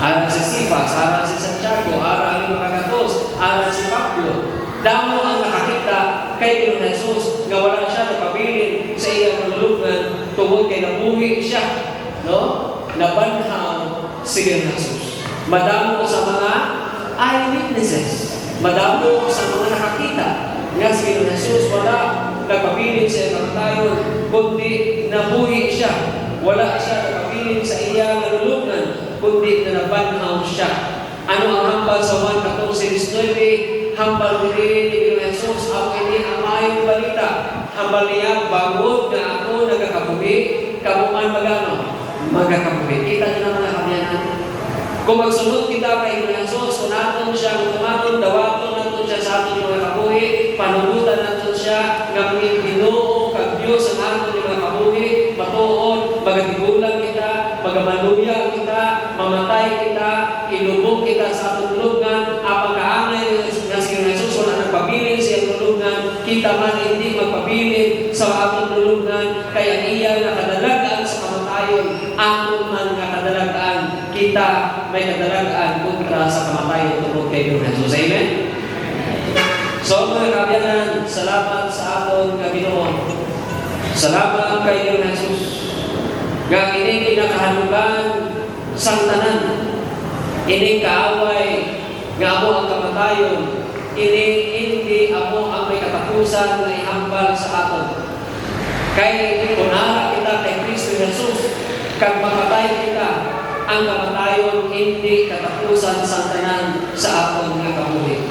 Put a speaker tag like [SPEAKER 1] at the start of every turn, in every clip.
[SPEAKER 1] aran si Sifas, aran si Santiago, aran ni Maragatos, aran si Pablo. Damo ang nakakita kay Ginoong Jesus nga wala siya napabilin sa iyang nalulugan tungod kay nabuhi siya, no? Nabanhaw si Ginoong Jesus. Madamo sa mga eyewitnesses, madamo sa mga nakakita nga si Ginoong Jesus wala nagpabilin sa iyang kamatayon, kundi nabuhi siya. Wala siya nagpabilin sa iyang nalulugan, kundi na nabanhaw siya. Ano ang hambal sa 1:14-19? Hambal din ni Ginoong Jesus, ako ini ang mayong balita. Hambal niya, bangod na ako nagkakabuhi, kamuman magano? Magkakabuhi. Kita niyo na mga kamyanan. Kung magsunod kita kay Ginoong Jesus, kung natin siya kumanon, dawaton natin siya sa ating mga kabuhi, panugutan natin siya, ngamin Ginoo, kag Diyos ang ating mga kabuhi, matuon, magatigulang kita, magamaluya kita, mamatay kita, ilubog kita sa atong tulungan, apang kaangay nga si Ginoong Jesus, wala nagpabilin sa iyang tulungan, kita man hindi magpabilin sa atong tulungan, kaya iya na kadalagaan sa kamatayon, aton man nga kadalagaan, kita may kadalagaan kontra sa kamatayon tungkol kay Ginoong Jesus. Amen? So mga kabyanan, salamat sa aton nga Ginoo. Salamat kay Ginoong Jesus. Nga ining kinakahanugan sang tanan, ining kaaway nga amo ang kamatayon, ining hindi amo ang may katapusan na ihambal sa aton. Kay kunara kita kay Kristo Jesus, kag mamatay kita, ang kamatayon hindi katapusan sa tanan sa aton nga kabuhi.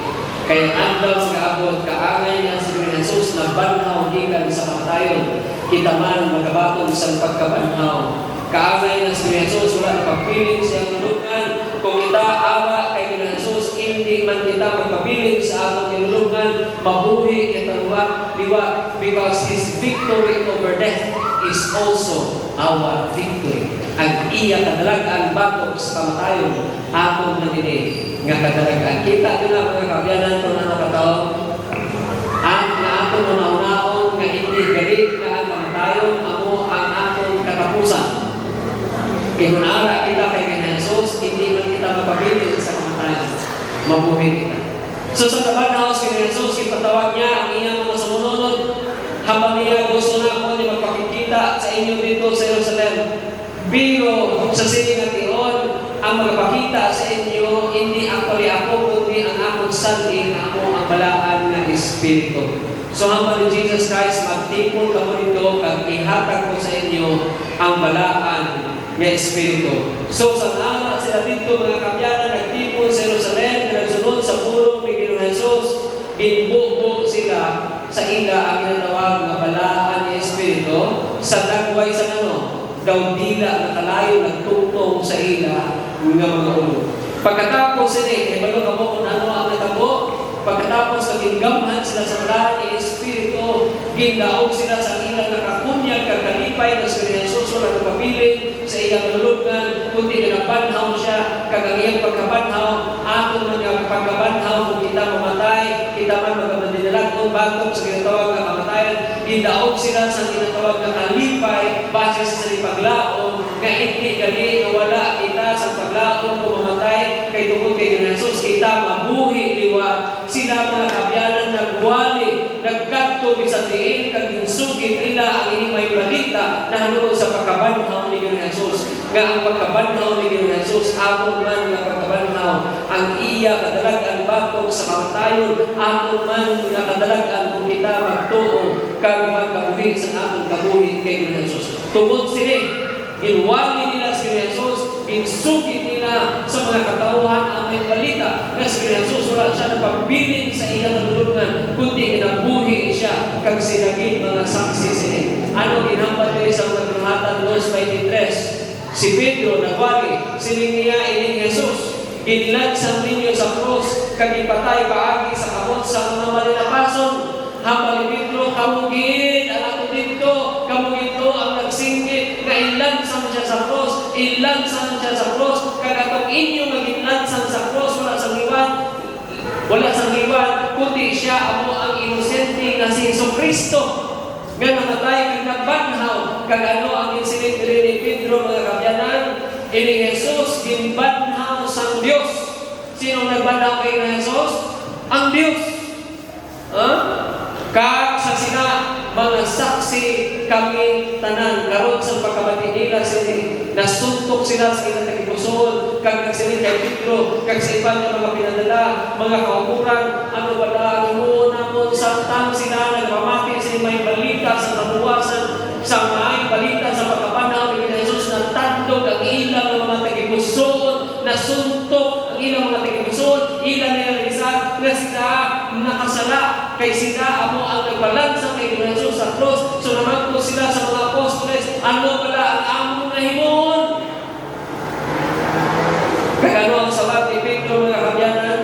[SPEAKER 1] Kaya andam nga abot kaangay nga si Jesus na banhaw gikan sa kamatayon, kita man magabaton sa pagkabanhaw. Kaangay nga si Jesus wala pagpiling sa nulungan, kung kita awa kay Jesus hindi man kita magpabilin sa atong nulungan, mabuhi kita liwat, because His victory over death is also our victory. Ang iya kadalagan batok sa kamatayon, atong nandini nga kadalagan. Kita nila mga kabyanan kung nakataon, ang nga atong unaon nga hindi galit nga ang kamatayon, amo ang atong katapusan. Kaya kung naara kita kay Jesus, hindi man kita mapabilin sa kamatayon, mabuhi kita. So sa tabanhaw si Jesus, ipatawag niya ang iyang mga sumunod, habang niya gusto na ako niya magpakikita sa inyo dito sa Jerusalem. Pero sa siningat-iyon, ang magpakita sa inyo, hindi ang pali ako, kundi ang akong sanhin, ako ang balaan ng Espiritu. So habang ni Jesus Christ, magtipon ka mo nito, kag ihatag ko sa inyo ang balaan ng Espiritu. So sa nara sila dito, mga kabyanan, nagtipon sa Jerusalem, nagsunod sa pulong ni Ginoong Jesus, inbubo sila sa ila ang ginatawag na balaan ng Espiritu, sa dagway sa daw dila na kalayo nagtutong sa ila nga mga ulo. Pagkatapos sila, ibalo ka mo kung ano ang natabo, pagkatapos naginggamhan sila sa balaan ng Espiritu, gindaog sila sa ila nakakunyag, kakalipay na si Jesus wala nagpabilin sa iyang nalulugan, kundi nabanhaw siya, kagangiyang pagkabanhaw, aton man nga pagkabanhaw, kung kita mamatay, kita man magkamandinalag kung bagong sa ginatawag na kamatayan, gindaog sila sa ginatawag na kalipay, base sa paglaom, nga hindi gali na wala kita sa paglaom kung mamatay, kay tungkol kay Jesus, kita mabuhi liwat, sila mga kabyanan nagwali, nagkadto sa diin, kag insugit nila ang inimay balita na hanungod sa pagkabanhaw ni Ginoong Jesus. Nga ang pagkabanhaw ni Ginoong Jesus, aton man nga pagkabanhaw, ang iya kadalagan batok sa kamatayon, aton man nga kadalagan kung kita magtuo, kag magkabuhi sa aton kabuhi kay Ginoong Jesus. Tungod sila, ginwali nila si Jesus, insugit nila sa mga katauhan ang may balita na si Jesus wala siya napabilin sa iyang nalulungan, kundi ginabuhi siya kag sinagin mga saksi sila. Ano ginampat nila sa mga Kabanata 2:23? Si Pedro nagwali, siling niya ining Jesus, ginlansang ninyo sa krus, kag ipatay paagi sa kamot sa mga malinapason. Habang ni Pedro, kamugin ang ato dito, kamugin to ang nagsingit, na ilansang siya sa krus, ilansang siya sa krus, kag atong inyo maginlansang sa krus, wala sang iwan, kundi siya amo ang inosente na si Jesucristo. Nga namatay kag nagbanhaw, kag ano ang insilit ni Pedro mga kabyanan, ini Jesus ginbanhaw ang Diyos. Sinong nagbanaw kay Jesus? Ang Diyos. Kag sa sina mga saksi kami tanan karon sa pagkabati nila sila nasuntok sila sa ilang tagipusoon kag nagsiling kay Pedro kag sa iban nga mga pinadala mga kaukuran ano wala mo namon samtang sila nagpamati sa may balita sa kabuwasan sa may balita sa pagkabanaw ni Jesus na tandog ang ilang mga tagipusoon nasuntok ang ilang mga tagipusoon ilang nilalisan nga sila nakasala kay sila amo ang nagbalansa kay Jesus sa cross. So naman po sila sa mga apostoles, ano pala ang among nahimon? Kaya ano ang sabat ni Pedro mga kabyanan?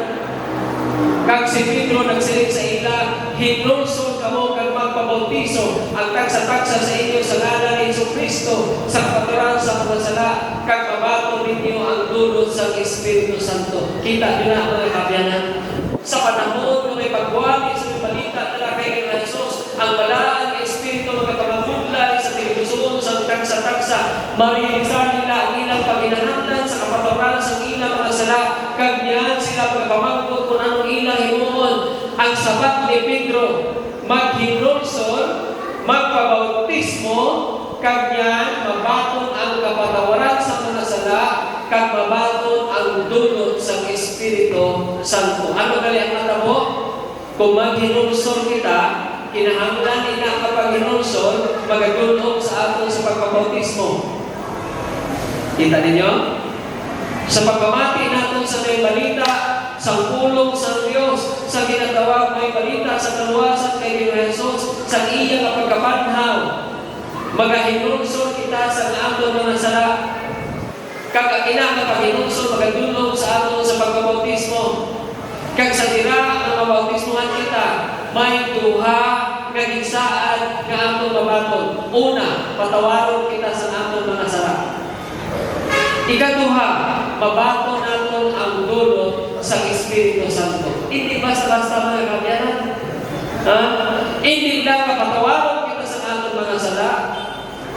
[SPEAKER 1] Kag si Pedro nagsiling sa ila, hinulsol kamo kag magpabautiso ang tagsa-tagsa sa inyo sa ngalan ni Jesucristo sa kapaturan sa mga sala kag mabato ninyo ang dulot sa Espiritu Santo. Kita nyo na mga kabyanan. Sa panahon ng may pagwali sa may balita nila kay Jesus, ang balaan ng Espiritu magkakamagulay sa television sa tagsa-tagsa, maririsan nila ang ilang paghinahanglan sa kapaturan sa ilang mga sala, kagyan sila pagpamangkot kung anong ilang hinuon. Ang sabat ni Pedro, maghinulsol, magpabautismo, kagyan mabaton ang kapatawaran sa mga sala, kag mabaton ang dulot sa Espiritu Santo. Ano gali ang matabo? Kung maghinulsol kita, kinahanglan ina kapag hinulsol, magadulog sa aton sa pagpabautismo. Kita ninyo? Sa pagpamati natin sa may balita, sa pulong sa Diyos, sa ginatawag may balita sa kaluwasan kay Jesus, sa iya kapagkapanhaw, magahinulsol kita sa aton mga sala. Kag ina nga paghinulsol magadulog sa aton sa pagpabautismo. Kag sa dira ang mabautismohan kita, may duha nga ginsaad nga aton mabaton. Una, patawaron kita sa aton mga sala. Ikaduha, mabaton naton ang dulot sa Espiritu Santo. Hindi basta-basta mga kabyanan. Hindi lang patawaron kita sa aton mga sala.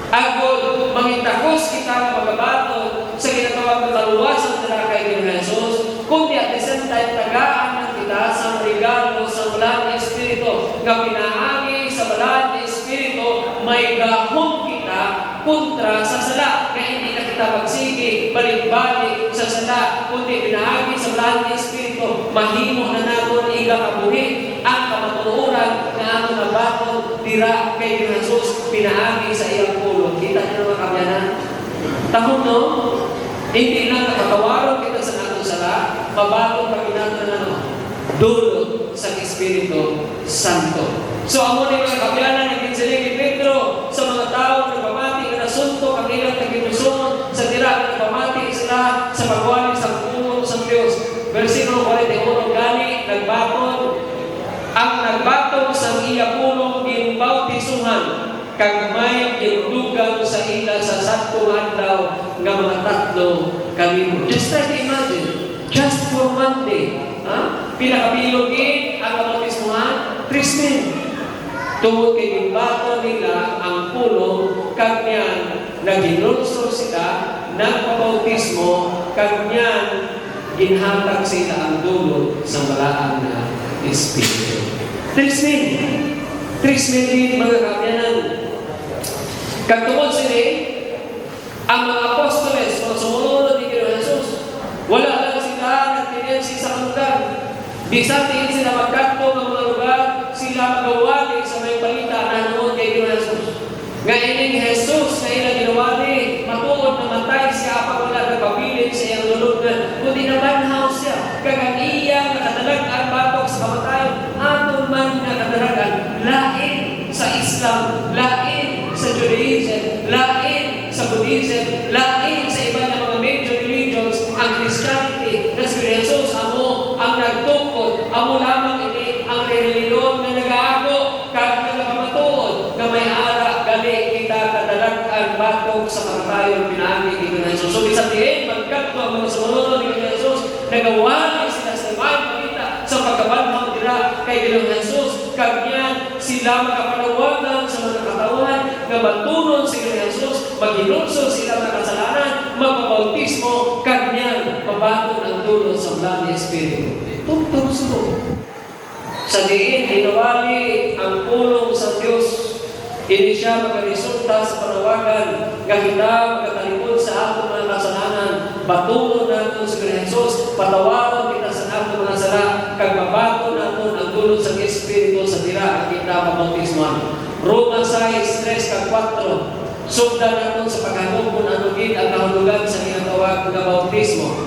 [SPEAKER 1] Agod, mangitakos kita ng magabaton sa ginatawag na kaluwasan nila kay Jesus, kundi at the same time, tagaan kita sa regalo sa balaan ng Espiritu. Nga pinaagi sa balaan ng Espiritu, may gahong kita kontra sa sala. Kaya hindi na kita magsige, balik-balik sa sala, kundi pinaagi sa balaan ng Espiritu, mahimo na natin igakabuhi ang kamatunuran na ato na baton dira kay Jesus, pinaagi sa iyang pulo. Kita niyo mga kabyanan? Tahon no? Hindi lang nakatawaron kita sa natong sala, mabaton pa kinatan na no? Dulot sa Espiritu Santo. So amo ni mga kabyanan ng kinsiling ni Pedro sa mga tao na nagpamati na nasuntok ang ilang taginusun sa tira na nagpamati sila sa pagwali sa pulo sa Diyos. Versikulo 41, gani, nagbaton ang nagbaton sa iya pulo ginbautisuhan kag may ginudugang sa ila sa saktong adlaw nga mga 3 kalibo. Just try to imagine, just for one day, pinakabilogin ang bautismuhan, 3 men. Tungod kay ginbaton nila ang pulo kag niyan naginulsol sila nagpabautismo kag niyan ginhatag sila ang dulo sa balaan na Espiritu. 3 men. 3 men din mga kabyanan. Kagtungod sila, ang mga apostoles, kung sumunod ni Jesus, wala lang sila nagtinensi sa lugar. Bisa tingin sila magkanto ng mga lugar, sila magawali sa may balita na noon kay Jesus. Ngayon Jesus na ilang ginawali, matuod na matay siya apang wala nagpabilin sa iyang lulugan, kundi nabanhaw siya. Kagang iya nakadalagan batok sa kamatayon, aton man nakadalagan, lain sa Islam, lain sa Judaism, lain sa Buddhism, lain sa iba na mga major religions, ang Christianity, na si Jesus, amo ang nagtukod, amo lamang ini ang reliyon na nag-aago, kahit na nakamatuod, na may ara, gali kita kadalagan batok sa kamatayon, pinamig ito na Jesus. So, isabihin, magkakto ang mga sumunod ni Jesus, nagawali sila sa ibang pakita sa pagkabanhang dira kay Jesus, kanya sila makapanawagan sa mga katawan na matunon sila ni Jesus, maghinulsol sila ng kasalanan, magpabautismo, kanyan mabaton ang dulot sa blang ni Espiritu. Tugtog sulod. Sa diin, hinawali ang pulong sa Diyos. Hindi siya magresulta sa panawagan nga kita magkatalikod sa atong mga kasalanan. Batunon natin sa Jesus, patawaran kita sa atong mga sala, kag mabaton natin ang dulot sa Espiritu sa dira ang kita mabautismuhan. Roma 6:3-4. Sugdan natin sa paghangog kung anugin ang kahulugan sa ginatawag na bautismo.